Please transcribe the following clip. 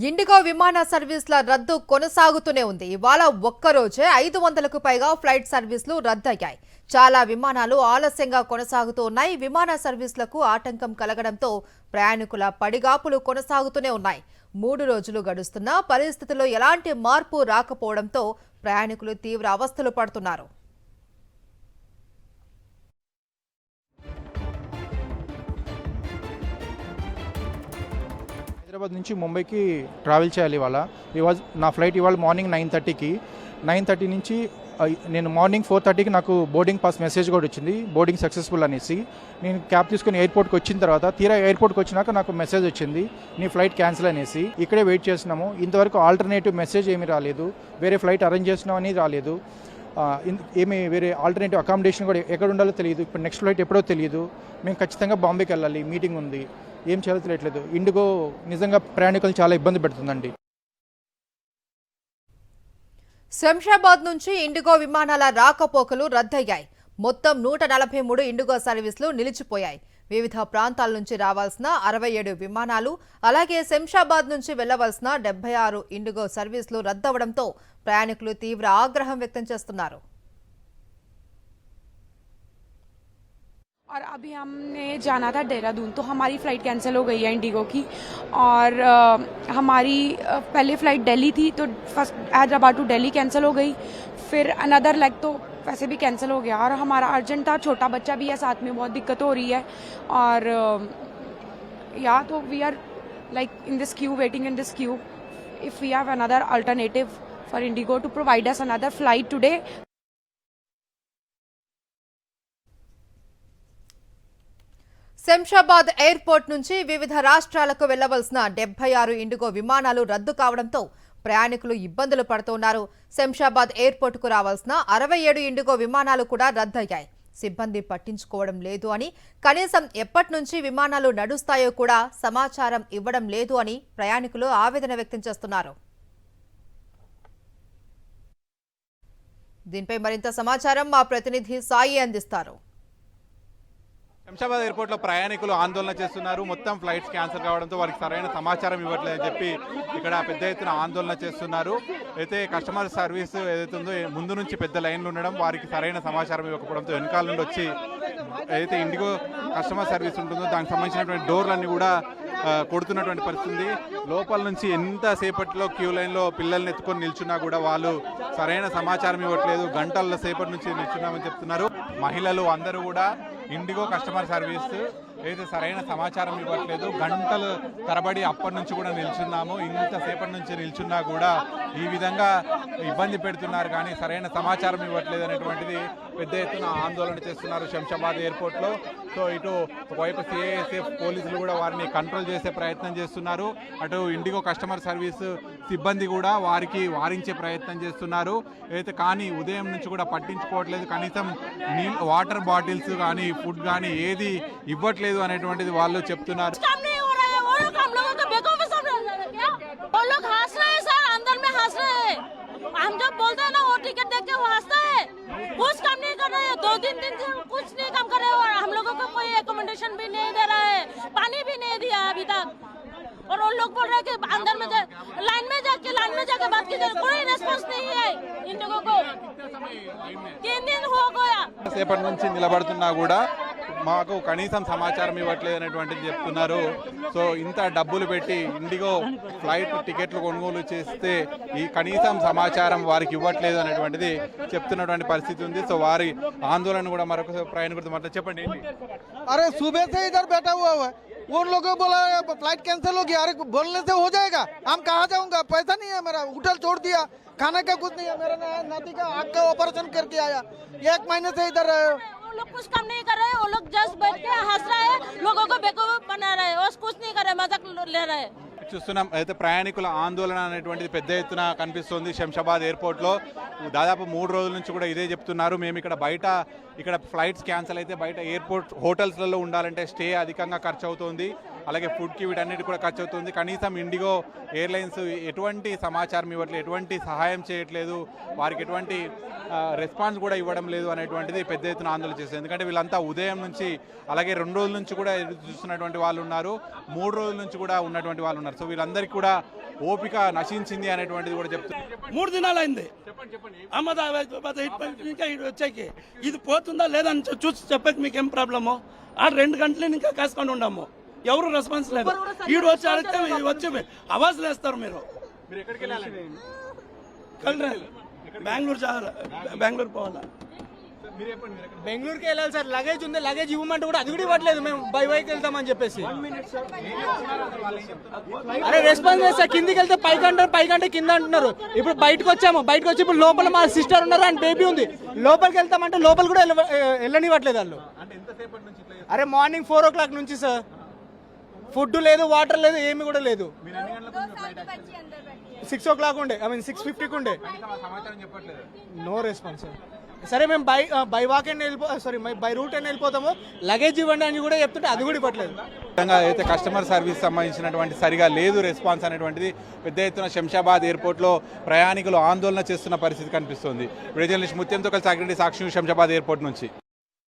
IndiGo విమాన సర్వీసుల రద్దు కొనసాగుతూనే ఉంది. ఇవాళ ఒక్కరోజే 500కు పైగా ఫ్లైట్ సర్వీసులు రద్దయ్యాయి. చాలా విమానాలు ఆలస్యంగా కొనసాగుతూ ఉన్నాయి. విమాన సర్వీసులకు ఆటంకం కలగడంతో ప్రయాణికుల పడిగాపులు కొనసాగుతూనే ఉన్నాయి. 3 రోజులు గడుస్తున్నా పరిస్థితుల్లో ఎలాంటి మార్పు రాకపోవడంతో ప్రయాణికులు తీవ్ర అవస్థలు పడుతున్నారు. హైదరాబాద్ నుంచి ముంబైకి ట్రావెల్ చేయాలి ఇవాళ. నా ఫ్లైట్ ఇవాళ మార్నింగ్ 9:30కి. 9:30 నుంచి నేను మార్నింగ్ 4:30కి నాకు బోర్డింగ్ పాస్ మెసేజ్ కూడా వచ్చింది, బోర్డింగ్ సక్సెస్ఫుల్ అనేసి. నేను క్యాబ్ తీసుకుని ఎయిర్పోర్ట్కి వచ్చిన తర్వాత తీరా ఎయిర్పోర్ట్కి వచ్చినాక నాకు మెసేజ్ వచ్చింది, నీ ఫ్లైట్ క్యాన్సిల్ అనేసి. ఇక్కడే వెయిట్ చేస్తున్నాము. ఇంతవరకు ఆల్టర్నేటివ్ మెసేజ్ ఏమీ రాలేదు, వేరే ఫ్లైట్ అరేంజ్ చేసినామని రాలేదు. ఏమి వేరే ఆల్టర్నేటివ్ అకామిడేషన్ కూడా ఎక్కడ ఉండాలో తెలియదు. ఇప్పుడు నెక్స్ట్ ఫ్లైట్ ఎప్పుడో తెలియదు. మేము ఖచ్చితంగా బాంబేకి వెళ్ళాలి, మీటింగ్ ఉంది. ఏం చేయాలో తెలియట్లేదు. ఇండిగో నిజంగా ప్రయాణికులు చాలా ఇబ్బంది పెడుతుందండి. శంషాబాద్ నుంచి ఇండిగో విమానాల రాకపోకలు రద్దయ్యాయి. మొత్తం 143 ఇండిగో సర్వీసులు నిలిచిపోయాయి. వివిధ ప్రాంతాల నుంచి రావాల్సిన 67 విమానాలు, అలాగే శంషాబాద్ నుంచి వెళ్లవలసిన 76 ఇండిగో సర్వీసులు రద్దవడంతో ప్రయాణికులు తీవ్ర ఆగ్రహం వ్యక్తం చేస్తున్నారు. और अभी हमने जाना था देहरादून, तो हमारी फ़्लाइट कैंसिल हो गई है इंडिगो की। और हमारी पहले फ़्लाइट दिल्ली थी, तो first Hyderabad to Delhi cancel हो गई। फिर अनदर लेग तो वैसे भी कैंसिल हो गया। और हमारा अर्जेंट था, छोटा बच्चा भी है साथ में, बहुत दिक्कत हो रही है। और या तो we are like in this queue, waiting in this queue. If we have another alternative for IndiGo to provide us another flight today. Shamshabad airport నుంచి వివిధ రాష్ట్రాలకు వెళ్లవలసిన 76 ఇండిగో విమానాలు రద్దు కావడంతో ప్రయాణికులు ఇబ్బందులు పడుతున్నారు. శంషాబాద్ ఎయిర్పోర్టుకు రావాల్సిన 67 ఇండిగో విమానాలు కూడా రద్దయ్యాయి. సిబ్బంది పట్టించుకోవడం లేదు అని, కనీసం ఎప్పటి నుంచి విమానాలు నడుస్తాయో కూడా సమాచారం ఇవ్వడం లేదు అని ప్రయాణికులు ఆవేదన వ్యక్తం చేస్తున్నారు. దీనిపై మరింత సమాచారం మా ప్రతినిధి సాయి అందిస్తారు. శంషాబాద్ ఎయిర్పోర్ట్లో ప్రయాణికులు ఆందోళన చేస్తున్నారు. మొత్తం ఫ్లైట్స్ క్యాన్సిల్ కావడంతో వారికి సరైన సమాచారం ఇవ్వట్లేదని చెప్పి ఇక్కడ పెద్ద ఎత్తున ఆందోళన చేస్తున్నారు. అయితే కస్టమర్ సర్వీస్ ఏదైతే ఉందో ముందు నుంచి పెద్ద లైన్లు ఉండడం, వారికి సరైన సమాచారం ఇవ్వకపోవడంతో వెనకాల నుండి వచ్చి ఏదైతే ఇండిగో కస్టమర్ సర్వీస్ ఉంటుందో దానికి సంబంధించినటువంటి డోర్లన్నీ కూడా కొడుతున్నటువంటి పరిస్థితి. లోపల నుంచి ఎంతసేపట్లో క్యూ లైన్లో పిల్లల్ని ఎత్తుకొని నిల్చున్నా కూడా వాళ్ళు సరైన సమాచారం ఇవ్వట్లేదు. గంటల సేపటి నుంచి నిల్చున్నామని చెప్తున్నారు. మహిళలు అందరూ కూడా ఇండిగో కస్టమర్ సర్వీస్ అయితే సరైన సమాచారం ఇవ్వట్లేదు, గంటలు తరబడి అప్పటి నుంచి కూడా నిల్చున్నాము, ఇంతసేపటి నుంచి నిల్చున్నా కూడా ఈ విధంగా ఇబ్బంది పెడుతున్నారు, కానీ సరైన సమాచారం ఇవ్వట్లేదు అనేటువంటిది పెద్ద ఎత్తున ఆందోళన చేస్తున్నారు శంషాబాద్ ఎయిర్పోర్ట్లో. సో ఇటు ఒకవైపు సిఐఎస్ఎఫ్ పోలీసులు కూడా వారిని కంట్రోల్ చేసే ప్రయత్నం చేస్తున్నారు. అటు ఇండిగో కస్టమర్ సర్వీస్ సిబ్బంది కూడా వారికి వారించే ప్రయత్నం చేస్తున్నారు. అయితే కానీ ఉదయం నుంచి కూడా పట్టించుకోవట్లేదు. కనీసం వాటర్ బాటిల్స్ కానీ ఫుడ్ కానీ ఏది ఇవ్వట్లేదు అనేటువంటిది వాళ్ళు చెప్తున్నారు. हम जब बोलते हैं ना वो टिकट देख के वो हंसता है, कुछ काम नहीं कर रहे हैं। 2-3 दिन से कुछ नहीं काम कर रहे हैं और हम लोगों को कोई एकोमोडेशन भी नहीं दे रहा है, पानी भी नहीं दिया अभी तक। और वो लोग बोल रहे हैं कि अंदर में लाइन में जाके बात कीजिए, कोई रेस्पॉन्स नहीं है इंडिगो को। 3 दिन हो गया సేపటి నుంచి నిలబడుతున్నా కూడా మాకు కనీసం సమాచారం ఇవ్వట్లేదు అనేటువంటిది చెప్తున్నారు. సో ఇంత డబ్బులు పెట్టి ఇండిగో ఫ్లైట్ టికెట్లు కొనుగోలు చేస్తే ఈ కనీసం సమాచారం వారికి ఇవ్వట్లేదు అనేటువంటిది చెప్తున్నటువంటి పరిస్థితి ఉంది. సో వారి ఆందోళన కూడా మరొక ప్రయాణికుడితో మాట్లాడి చెప్పండి. अरे सुबह से इधर बैठा हुआ है, उन लोगों बोला फ्लाइट कैंसिल हो गया। अरे बोलने से हो जाएगा, हम कहाँ जाऊंगा, पैसा नहीं है मेरा, होटल छोड़ दिया, खाने का कुछ नहीं है। मेरा नाती का आँख का ऑपरेशन करके आया, 1 महीने से इधर है। वो लोग कुछ काम नहीं कर रहे हैं, वो लोग जस्ट बैठ के हंस रहे हैं, लोगों को बेवकूफ बना रहे हैं, और कुछ नहीं कर रहे, मजाक ले रहे हैं। చూస్తున్నాం అయితే ప్రయాణికుల ఆందోళన అనేటువంటిది పెద్ద ఎత్తున కనిపిస్తుంది శంషాబాద్ ఎయిర్పోర్ట్లో. దాదాపు 3 రోజుల నుంచి కూడా ఇదే చెప్తున్నారు. మేము ఇక్కడ ఫ్లైట్స్ క్యాన్సిల్ అయితే బయట ఎయిర్పోర్ట్ హోటల్స్లలో ఉండాలంటే స్టే అధికంగా ఖర్చు అవుతుంది, అలాగే ఫుడ్కి వీటన్నిటి కూడా ఖర్చు అవుతుంది. కనీసం ఇండిగో ఎయిర్లైన్స్ ఎటువంటి సమాచారం ఇవ్వట్లేదు, ఎటువంటి సహాయం చేయట్లేదు, వారికి ఎటువంటి రెస్పాన్స్ కూడా ఇవ్వడం లేదు అనేటువంటిది పెద్ద ఎత్తున ఆందోళన చేస్తుంది. ఎందుకంటే వీళ్ళంతా ఉదయం నుంచి అలాగే 2 రోజుల నుంచి కూడా ఎదురు చూస్తున్నటువంటి వాళ్ళు ఉన్నారు, 3 రోజుల నుంచి కూడా ఉన్నటువంటి వాళ్ళు ఉన్నారు. సో వీళ్ళందరికీ కూడా ఓపిక నశించింది అనేటువంటిది కూడా చెప్తున్నారు. 3 దినాలు అయింది అహ్మదాబాద్ ఇంకా ఇటు వచ్చాకి ఇది పోతుందా లేదా అని చూసి చెప్పక మీకేం ప్రాబ్లము. 2 గంటలు ఇంకా కాసుకొని ఉన్నాము, ఎవరు రెస్పాన్స్ లేదు. ఈడు వచ్చి అడిగితే వచ్చి అవాజ్ లేస్తారు. మీరు బెంగళూరు పోవాలా? బెంగళూరుకి వెళ్ళాలి సార్. లగేజ్ ఉంది, లగేజ్ ఇవ్వమంటే కూడా అది కూడా ఇవ్వట్లేదు. మేము బై బైక్ వెళ్తామని చెప్పేసి అరే రెస్పాన్స్ చేస్తే కిందికి వెళ్తే పైకంటే కింద అంటున్నారు. ఇప్పుడు బయటకు వచ్చాము, బయటకు వచ్చి ఇప్పుడు లోపల మా సిస్టర్ ఉన్నారు అండ్ బేబీ ఉంది. లోపలికి వెళ్తామంటే లోపల కూడా వెళ్ళనివ్వట్లేదు వాళ్ళు. అరే మార్నింగ్ 4 o'clock నుంచి సార్. ఫుడ్ లేదు, వాటర్ లేదు, ఏమి కూడా లేదు. 6 o'clock ఉండే, 6:50కి ఉండే. No response sir. సరే మేము బై వాక్ అని బై రూట్ అని వెళ్ళిపోతాము, లగేజ్ ఇవ్వండి అని కూడా చెప్తుంటే అది కూడా ఇవ్వట్లేదు. విధంగా అయితే కస్టమర్ సర్వీస్ సంబంధించినటువంటి సరిగా లేదు రెస్పాన్స్ అనేటువంటిది పెద్ద ఎత్తున శంషాబాద్ ఎయిర్పోర్ట్లో ప్రయాణికులు ఆందోళన చేస్తున్న పరిస్థితి కనిపిస్తుంది. వీడియో జర్నలిస్ట్ ముత్యంతో కలిసి అగ్రెడ్డి సాక్షి శంషాబాద్ ఎయిర్పోర్ట్ నుంచి.